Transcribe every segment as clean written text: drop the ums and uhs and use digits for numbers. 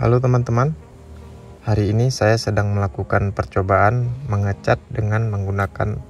Halo teman-teman, hari ini saya sedang melakukan percobaan mengecat dengan menggunakan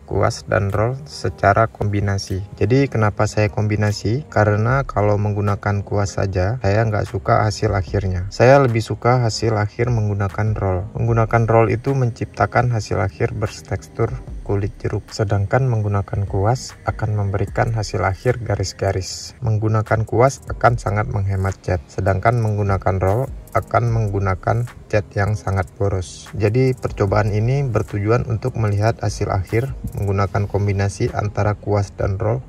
kuas dan roll secara kombinasi. Jadi kenapa saya kombinasi? Karena kalau menggunakan kuas saja, saya nggak suka hasil akhirnya. Saya lebih suka hasil akhir menggunakan roll. Menggunakan roll itu menciptakan hasil akhir bertekstur kulit jeruk, sedangkan menggunakan kuas akan memberikan hasil akhir garis-garis. Menggunakan kuas akan sangat menghemat cat, sedangkan menggunakan roll akan menggunakan cat yang sangat boros. Jadi percobaan ini bertujuan untuk melihat hasil akhir menggunakan kombinasi antara kuas dan roll.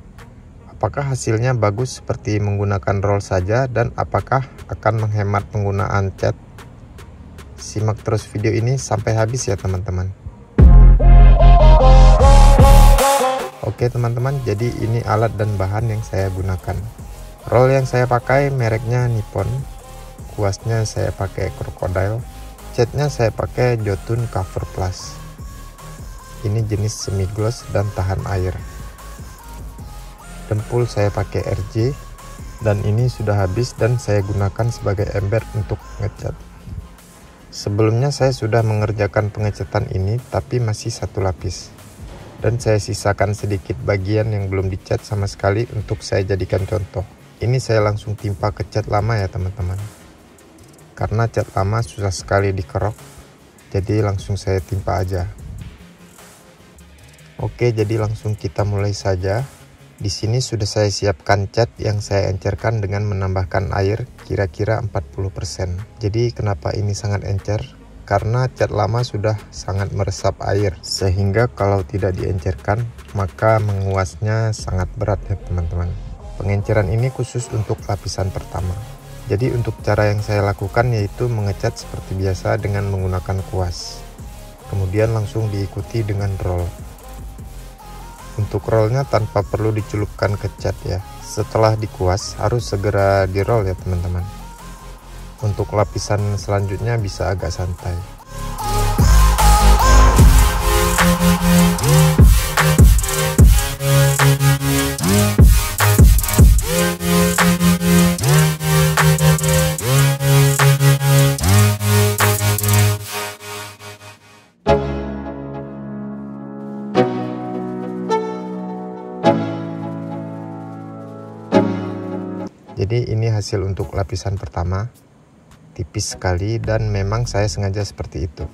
Apakah hasilnya bagus seperti menggunakan roll saja dan apakah akan menghemat penggunaan cat? Simak terus video ini sampai habis ya teman-teman. Oke teman-teman, jadi ini alat dan bahan yang saya gunakan. Roll yang saya pakai mereknya Nippon. Kuasnya saya pakai Crocodile, catnya saya pakai Jotun Cover Plus. Ini jenis semi gloss dan tahan air. Dempul saya pakai RJ, dan ini sudah habis dan saya gunakan sebagai ember untuk ngecat. Sebelumnya saya sudah mengerjakan pengecatan ini, tapi masih satu lapis, dan saya sisakan sedikit bagian yang belum dicat sama sekali untuk saya jadikan contoh. Ini saya langsung timpa ke cat lama ya teman-teman. Karena cat lama susah sekali dikerok, jadi langsung saya timpa aja. Oke, jadi langsung kita mulai saja. Di sini sudah saya siapkan cat yang saya encerkan dengan menambahkan air kira-kira 40%. Jadi kenapa ini sangat encer? Karena cat lama sudah sangat meresap air, sehingga kalau tidak diencerkan maka menguasnya sangat berat ya teman-teman. Pengenceran ini khusus untuk lapisan pertama. Jadi untuk cara yang saya lakukan yaitu mengecat seperti biasa dengan menggunakan kuas. Kemudian langsung diikuti dengan roll. Untuk rollnya tanpa perlu dicelupkan ke cat ya. Setelah dikuas harus segera di roll ya teman-teman. Untuk lapisan selanjutnya bisa agak santai. Jadi ini hasil untuk lapisan pertama, tipis sekali dan memang saya sengaja seperti itu.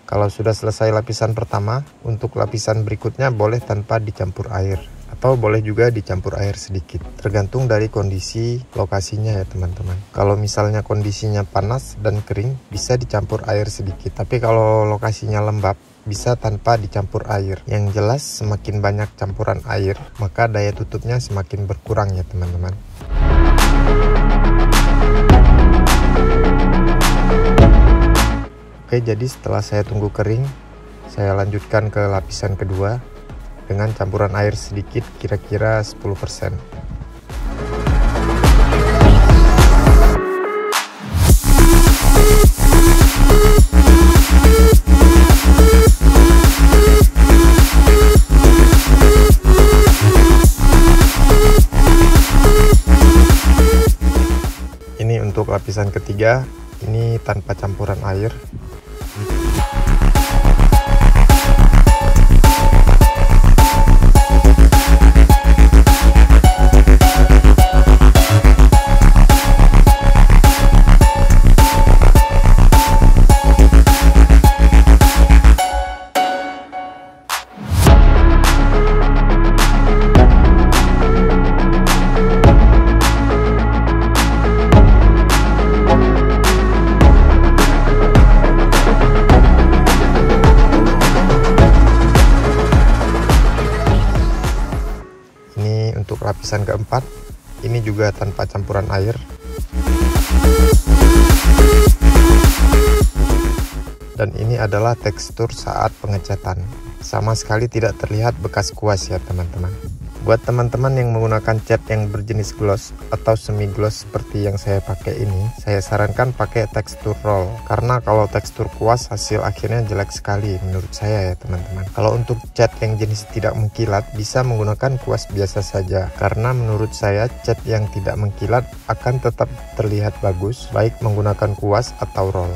Kalau sudah selesai lapisan pertama, untuk lapisan berikutnya boleh tanpa dicampur air, atau boleh juga dicampur air sedikit, tergantung dari kondisi lokasinya ya teman-teman. Kalau misalnya kondisinya panas dan kering, bisa dicampur air sedikit, tapi kalau lokasinya lembab, bisa tanpa dicampur air. Yang jelas semakin banyak campuran air, maka daya tutupnya semakin berkurang ya teman-teman. Oke, jadi setelah saya tunggu kering, saya lanjutkan ke lapisan kedua dengan campuran air sedikit, kira-kira 10%. Ini untuk lapisan ketiga, ini tanpa campuran air. Untuk lapisan keempat, ini juga tanpa campuran air. Dan ini adalah tekstur saat pengecatan. Sama sekali tidak terlihat bekas kuas ya teman-teman. Buat teman-teman yang menggunakan cat yang berjenis gloss atau semi gloss seperti yang saya pakai ini, saya sarankan pakai tekstur roll, karena kalau tekstur kuas hasil akhirnya jelek sekali menurut saya ya teman-teman. Kalau untuk cat yang jenis tidak mengkilat bisa menggunakan kuas biasa saja, karena menurut saya cat yang tidak mengkilat akan tetap terlihat bagus baik menggunakan kuas atau roll.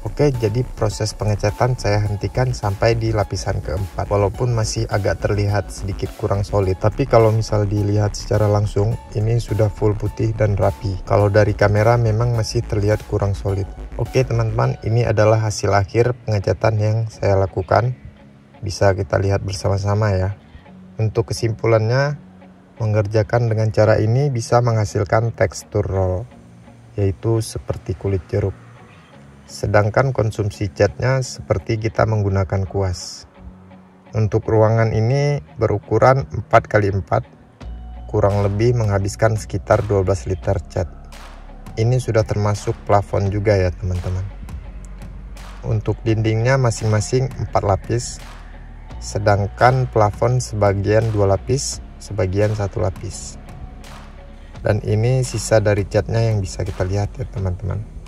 Oke, jadi proses pengecatan saya hentikan sampai di lapisan keempat, walaupun masih agak terlihat sedikit kurang solid, tapi kalau misal dilihat secara langsung ini sudah full putih dan rapi. Kalau dari kamera memang masih terlihat kurang solid. Oke teman-teman, ini adalah hasil akhir pengecatan yang saya lakukan, bisa kita lihat bersama-sama ya. Untuk kesimpulannya, mengerjakan dengan cara ini bisa menghasilkan tekstur roll, yaitu seperti kulit jeruk. Sedangkan konsumsi catnya seperti kita menggunakan kuas. Untuk ruangan ini berukuran 4x4, kurang lebih menghabiskan sekitar 12 liter cat. Ini sudah termasuk plafon juga ya teman-teman. Untuk dindingnya masing-masing 4 lapis, sedangkan plafon sebagian 2 lapis, sebagian 1 lapis. Dan ini sisa dari catnya yang bisa kita lihat ya teman-teman.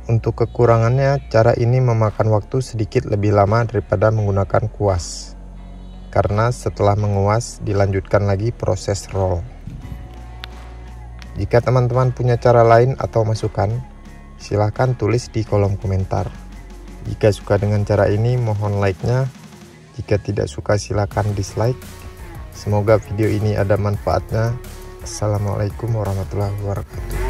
Untuk kekurangannya, cara ini memakan waktu sedikit lebih lama daripada menggunakan kuas, karena setelah menguas dilanjutkan lagi proses roll. Jika teman-teman punya cara lain atau masukan, silahkan tulis di kolom komentar. Jika suka dengan cara ini, mohon like-nya. Jika tidak suka, silahkan dislike. Semoga video ini ada manfaatnya. Assalamualaikum warahmatullahi wabarakatuh.